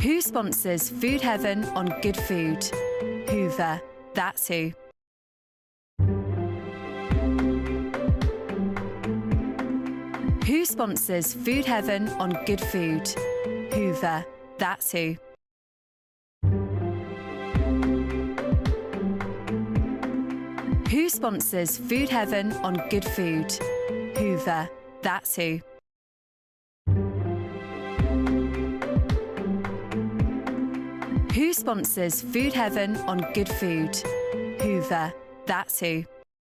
Who sponsors Food Heaven on good food? Hoover, that's who. Who sponsors Food Heaven on good food? Hoover, that's who. Who sponsors Food Heaven on good food? Hoover, that's who. Who sponsors Food Heaven on good food? Hoover, that's who.